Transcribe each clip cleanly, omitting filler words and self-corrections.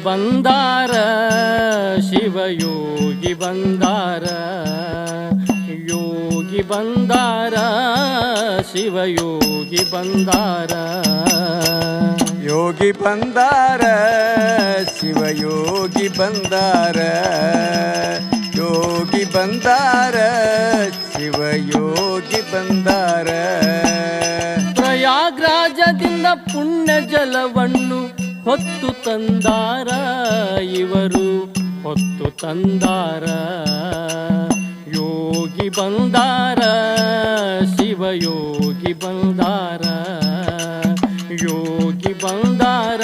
ಬಂದಾರ ಶಿವಯೋಗಿ ಬಂದಾರ, ಯೋಗಿ ಬಂದಾರ ಶಿವಯೋಗಿ ಬಂದಾರ. ಯೋಗಿ ಬಂದಾರ ಶಿವಯೋಗಿ ಬಂದಾರ, ಯೋಗಿ ಬಂದಾರ ಶಿವಯೋಗಿ ಬಂದಾರ. ಪ್ರಯಾಗ್ರಾಜದಿಂದ ಪುಣ್ಯ ಜಲವನ್ನು ಹೊತ್ತು ತಂದಾರ ಇವರು, ಹೊತ್ತು ತಂದಾರ. ಯೋಗಿ ಬಂದಾರ ಶಿವಯೋಗಿ ಬಂದಾರ, ಯೋಗಿ ಬಂದಾರ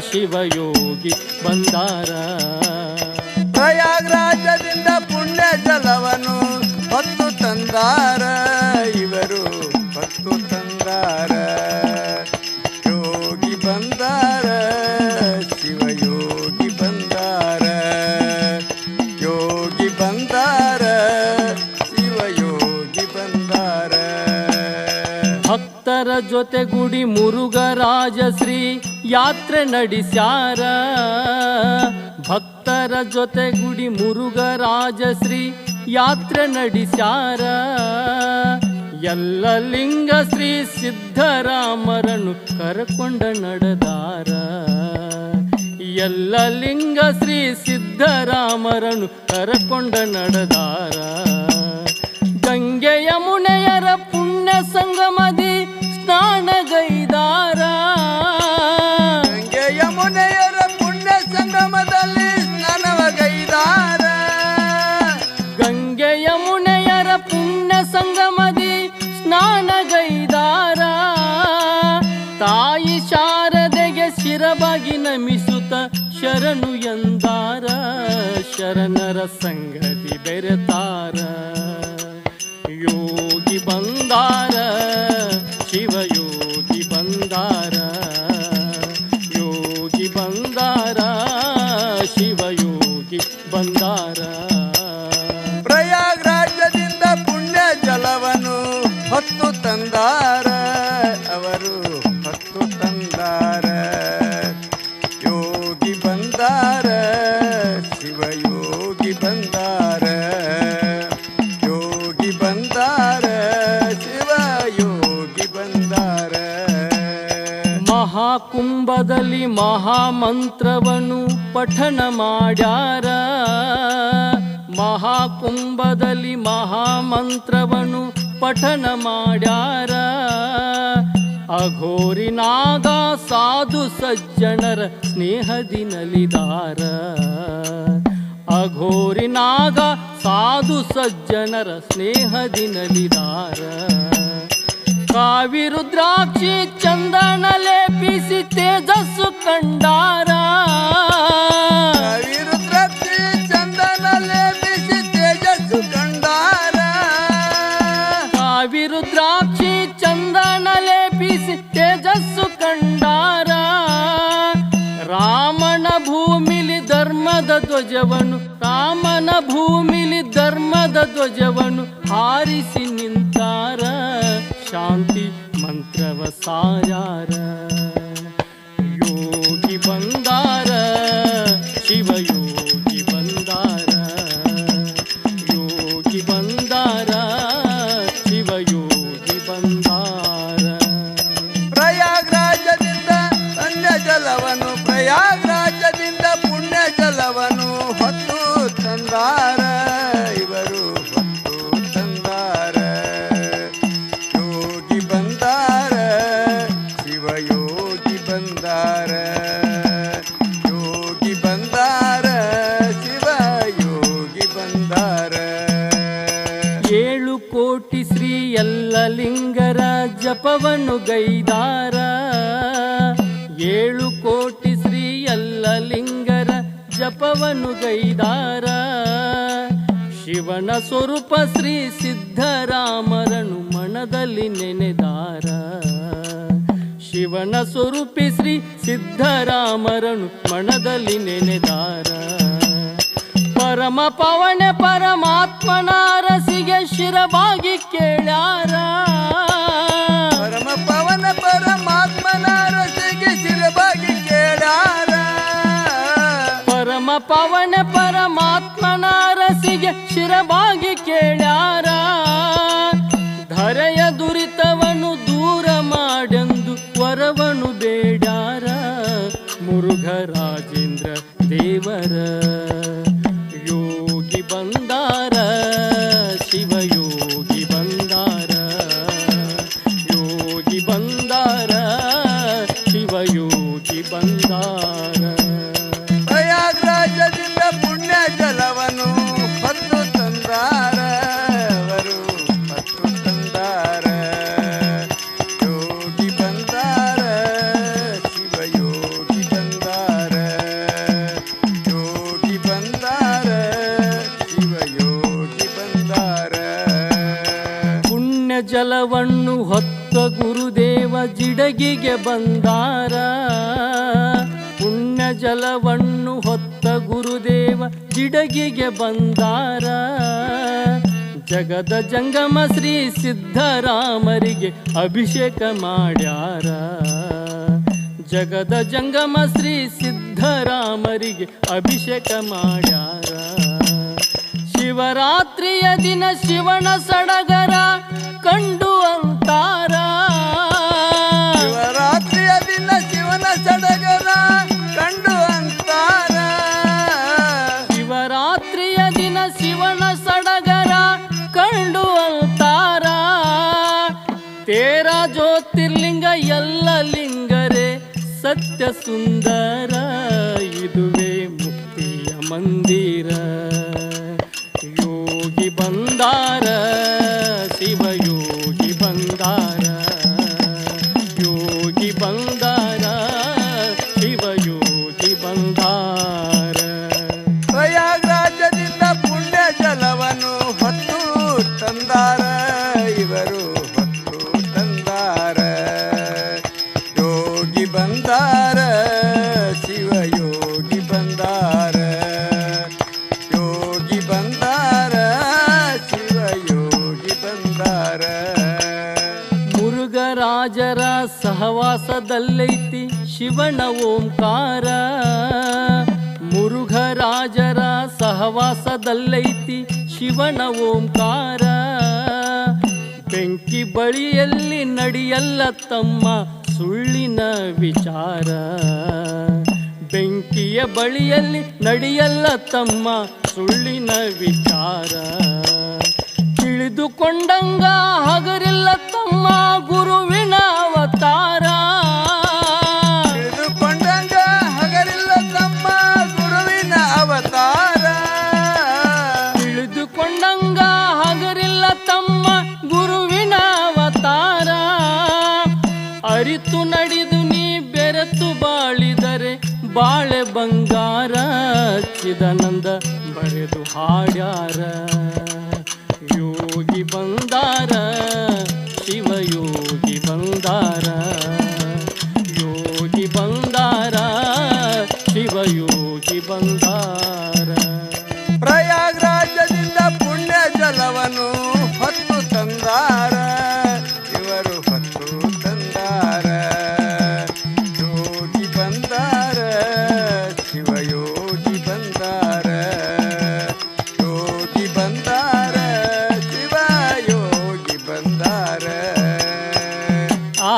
ಶಿವಯೋಗಿ ಬಂದಾರ. ಪ್ರಯಾಗ್ರಾಜದಿಂದ ಪುಣ್ಯ ಜಲವನ್ನು ಹೊತ್ತು ತಂದಾರ ಇವರು, ಹೊತ್ತು ತಂದಾರ. ಯೋಗಿ ಬಂದಾರ ಶಿವಯೋಗಿ ಬಂದಾರ, ಯೋಗಿ ಬಂದಾರ ಶಿವಯೋಗಿ ಬಂದಾರ. ಭಕ್ತರ ಜೊತೆಗೂಡಿ ಮುರುಘರಾಜಶ್ರೀ ಯಾತ್ರೆ ನಡೆಸ್ಯಾರ, ಭಕ್ತರ ಜೊತೆಗೂಡಿ ಮುರುಘರಾಜಶ್ರೀ ಯಾತ್ರೆ ನಡೆಸ್ಯಾರ. ಎಲ್ಲ ಲಿಂಗ ಶ್ರೀ ಸಿದ್ಧರಾಮರನ್ನು ಕರ್ಕೊಂಡ ನಡೆದಾರ, ಎಲ್ಲ ಲಿಂಗ ಶ್ರೀ ಸಿದ್ಧರಾಮರನ್ನು ಕರ್ಕೊಂಡ ನಡೆದಾರ. ಗಂಗೆ ಯಮುನೆಯರ ಪುಣ್ಯ ಸಂಗಮದಿ ಸ್ನಾನಗೈದಾರ, ಗಂಗೆ ಯಮುನೆಯರ ಪುಣ್ಯ ಸಂಗಮದಲ್ಲಿ ಸ್ನಾನವಗೈದಾರ. ಗಂಗೆ ಯಮುನೆಯರ ಪುಣ್ಯ ಸಂಗಮದಿ ಸ್ನಾನಗೈದಾರ. ತಾಯಿ ಶಾರದೆಗೆ ಶಿರಬಾಗಿ ನಮಿಸುತ್ತ ಶರಣು ಎಂದಾರ, ಶರಣರ ಸಂಗತಿ ಬೆರೆತಾರ. ಯೋಗಿ ಬಂದಾರ ಶಿವಯೋಗಿ ಬಂದಾರ, ಯೋಗಿ ಬಂದಾರ ಶಿವಯೋಗಿ ಬಂದಾರ. ಪ್ರಯಾಗ್ರಾಜದಿಂದ ಪುಣ್ಯ ಜಲವನ್ನು ಹೊತ್ತು ತಂದಾರ ಅವರು, ಹೊತ್ತು ತಂದಾರ. ಯೋಗಿ ಬಂದಾರ ಶಿವಯೋಗಿ ಬಂದಾರ, ಯೋಗಿ ಬಂದಾರ ಶಿವಯೋಗಿ ಬಂದಾರ. ಮಹಾಕುಂಭದಲ್ಲಿ ಮಹಾಮಂತ್ರವನ್ನು ಪಠನ ಮಾಡ್ಯಾರ, ಮಹಾಕುಂಭದಲ್ಲಿ ಮಹಾಮಂತ್ರವನ್ನು ಪಠನ ಮಾಡ್ಯಾರ. ಅಘೋರಿ ನಾಗ ಸಾಧು ಸಜ್ಜನರ ಸ್ನೇಹದಿ ನಲಿದಾರ, ಅಘೋರಿ ನಾಗ ಸಾಧು ಸಜ್ಜನರ ಸ್ನೇಹದಿ ನಲಿದಾರ. ಕಾವಿರುದ್ರಾಕ್ಷಿ ಚಂದನ ಲೇಪಿಸಿ ತೇಜಸ್ಸು ಕಂಡಾರ, ಕಾವಿರುದ್ರಾಕ್ಷಿ ಚಂದನ ಲೇಪಿಸಿ ತೇಜಸ್ಸು ಕಂಡಾರ. ಕಾವಿರುದ್ರಾಕ್ಷಿ ಚಂದನ ಲೇಪಿಸಿ ತೇಜಸ್ಸು ಕಂಡಾರ. ರಾಮನ ಭೂಮಿಲಿ ಧರ್ಮದ ಧ್ವಜವನ್ನು, ರಾಮನ ಭೂಮಿಲಿ ಧರ್ಮದ ಧ್ವಜವನ್ನು ಹಾರಿಸಿ ನಿಂತಾರ, ಶಾಂತಿ ಮಂತ್ರವ ಸಾರ್ಯಾರ. ಯೋಗಿ ಬಂದಾರ ಶಿವಯೋಗಿ ಬಂದಾರ, ಯೋಗಿ ಬಂದಾರ ಶಿವಯೋಗಿ ಬಂದಾರ. ಪ್ರಯಾಗ್ರಾಜದಿಂದ ಪುಣ್ಯ ಜಲವನ್ನು, ಪ್ರಯಾಗ್ರಾಜದಿಂದ ಪುಣ್ಯ ಜಲವನ್ನು ಹೊತ್ತು ತಂದಾರ ಇವರು, ಹೊತ್ತು ತಂದಾರ. ಯೋಗಿ ಬಂದಾರ ಶಿವಯೋಗಿ ಬಂದಾರ, ಯೋಗಿ ಬಂದಾರ ಶಿವಯೋಗಿ ಬಂದಾರ. 7 ಕೋಟಿ ಶ್ರೀ ಎಲ್ಲ ಲಿಂಗರ ಜಪವನ್ನು ಗೈದಾರ, 7 ಕೋಟಿ ಶ್ರೀ ಎಲ್ಲ ಲಿಂಗರ ಜಪವನ್ನು ಗೈದಾರ. ಶಿವನ ಸ್ವರೂಪ ಶ್ರೀ ಸಿದ್ಧರಾಮರನು ಮನದಲ್ಲಿ ನೆನೆದಾರ, ಶಿವನ ಸ್ವರೂಪಿ ಶ್ರೀ ಸಿದ್ಧರಾಮರನು ಮನದಲ್ಲಿ ನೆನೆದಾರ. ಪರಮ ಪವನ ಪರಮಾತ್ಮನ ರಸಿಗೆ ಶಿರಬಾಗಿ ಕೇಳ್ಯಾರ, ಪರಮ ಪವನ ಪರಮಾತ್ಮನ ರಸಿಗೆ ಶಿರಬಾಗಿ ಕೇಳ್ಯಾರ. ಪವನ ಪರಮಾತ್ಮನ ರಸಿಗೆ ಶಿರಬಾಗಿ ಕೇಳ್ಯಾರ. ಧರೆಯ ದುರಿತವನು ದೂರ ಮಾಡೆಂದು ವರವನು ಬೇಡ್ಯಾರ. ಮುರುಘರಾಜೇಂದ್ರ ದೇವರ ಯೋಗಿ ಬಂದಾರ, ಶಿವಯೋಗಿ ಬಂದಾರ, ಯೋಗಿ ಬಂದಾರ, ಶಿವಯೋಗಿ ಬಂದಾರ. ಪ್ರಯಾಗ್ರಾಜದಿಂದ ಪುಣ್ಯ ಜಲವನ್ನು ಹೊತ್ತು ತಂದಾರ, ಅವರು ಹೊತ್ತು ತಂದಾರ. ಯೋಗಿ ಬಂದಾರ, ಶಿವಯೋಗಿ ಬಂದಾರ, ಯೋಗಿ ಬಂದಾರ, ಶಿವಯೋಗಿ ಬಂದಾರ. ಪುಣ್ಯ ಜಲವನ್ನು ಹೊತ್ತ ಗುರುದೇವ ಜಿಡಗಿಗೆ ಬಂದಾರ. ಪುಣ್ಯ ಜಲವನ್ನು ಹೊತ್ತ ಗುರುದೇವ ಜಿಡಗಿಗೆ ಬಂದಾರ. ಜಗದ ಜಂಗಮ ಶ್ರೀ ಸಿದ್ಧರಾಮರಿಗೆ ಅಭಿಷೇಕ ಮಾಡ್ಯಾರ. ಜಗದ ಜಂಗಮ ಶ್ರೀ ಸಿದ್ಧರಾಮರಿಗೆ ಅಭಿಷೇಕ ಮಾಡ್ಯಾರ. ಶಿವರಾತ್ರಿಯ ದಿನ ಶಿವನ ಸಡಗರ ಕಂಡು ಅಂತಾರ. ಶಿವರಾತ್ರಿಯ ದಿನ ಶಿವನ ಸಡಗರ ಕಂಡು ಅಂತಾರ. ಶಿವರಾತ್ರಿಯ ದಿನ ಶಿವನ ಸಡಗರ ಕಂಡು ಅಂತಾರ. ತೇರ ಜ್ಯೋತಿರ್ಲಿಂಗ ಎಲ್ಲ ಲಿಂಗರೇ ಸತ್ಯ ಸುಂದರ, ಇದುವೇ ಮುಕ್ತಿಯ ಮಂದಿರ. ಯೋಗಿ ಬಂದಾರ, ಶಿವಯೋಗಿ ಬಂದಾರ, ಯೋಗಿ ಬಂದಾರ, ಶಿವಯೋಗಿ ಬಂದಾರ. ಪ್ರಯಾಗ್ರಾಜದಿಂದ ಪುಣ್ಯ ಜಲವನ್ನು ಹೊತ್ತು ತಂದಾರ, ಇವರು ಹೊತ್ತು ತಂದಾರ. ಯೋಗಿ ಬಂದಾರ, ಶಿವಯೋಗಿ ಬಂದಾರ, ಯೋಗಿ ಬಂದಾರ, ಶಿವಯೋಗಿ ಬಂದಾರ. ಮುರುಘರಾಜರ ಸಹವಾಸದಲ್ಲೈತಿ ಶಿವನ ಓಂಕಾರ. ಮುರುಘರಾಜರ ಸಹವಾಸದಲ್ಲೈತಿ ಶಿವನ ಓಂಕಾರ. ಬೆಂಕಿ ಬಳಿಯಲ್ಲಿ ನಡೆಯಲ್ಲ ತಮ್ಮ ಸುಳ್ಳಿನ ವಿಚಾರ. ಬೆಂಕಿಯ ಬಳಿಯಲ್ಲಿ ನಡೆಯಲ್ಲ ತಮ್ಮ ಸುಳ್ಳಿನ ವಿಚಾರ. ತಿಳಿದುಕೊಂಡಂಗ ಹಗರಿಲ್ಲ ತಮ್ಮ ಗುರುವಿನ ಅವತಾರ. ತಿಳಿದುಕೊಂಡಂಗ ಹಗರಿಲ್ಲ ತಮ್ಮ ಗುರುವಿನ ಅವತಾರ. ತಿಳಿದುಕೊಂಡಂಗ ಹಗರಿಲ್ಲ ತಮ್ಮ ಗುರುವಿನ ಅವತಾರ. ಅರಿತು ನಡೆದು ನೀ ಬೆರೆತು ಬಾಳಿದರೆ ಬಾಳೆ ಬಂಗಾರ. ಚಿದಾನಂದ ಬರೆದು ಹಾಡ್ಯಾರ. ಯೋಗಿ ಬಂದಾರ, ಶಿವಯೋಗಿ ಬಂದಾರ, ಯೋಗಿ ಬಂದಾರ, ಶಿವಯೋಗಿ ಬಂದಾರ. ಪ್ರಯಾಗ್ರಾಜದಿಂದ ಪುಣ್ಯ ಜಲವನ್ನು ಹೊತ್ತು ತಂದಾರ, ಇವರು ಹೊತ್ತು ತಂದಾರ. ಯೋಗಿ ಬಂದಾರ, ಶಿವಯೋಗಿ ಬಂದಾರ, ಯೋಗಿ ಬಂದಾರ, ಶಿವಯೋಗಿ ಬಂದಾರ. ಆ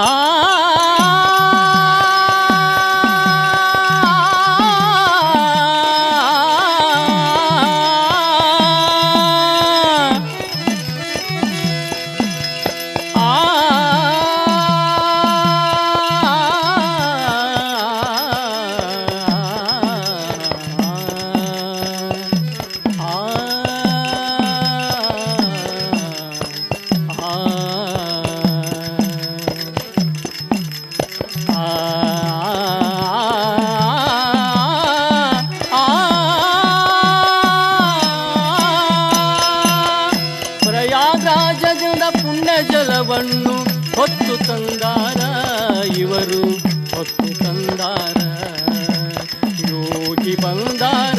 ಪ್ರಯಾಗ್ರಾಜದಿಂದ ಪುಣ್ಯ ಜಲವನ್ನು ಹೊತ್ತು ತಂದಾರ. ಇವರು ಹೊತ್ತು ತಂದಾರ. ಯೋಗಿ ಬಂದಾರ,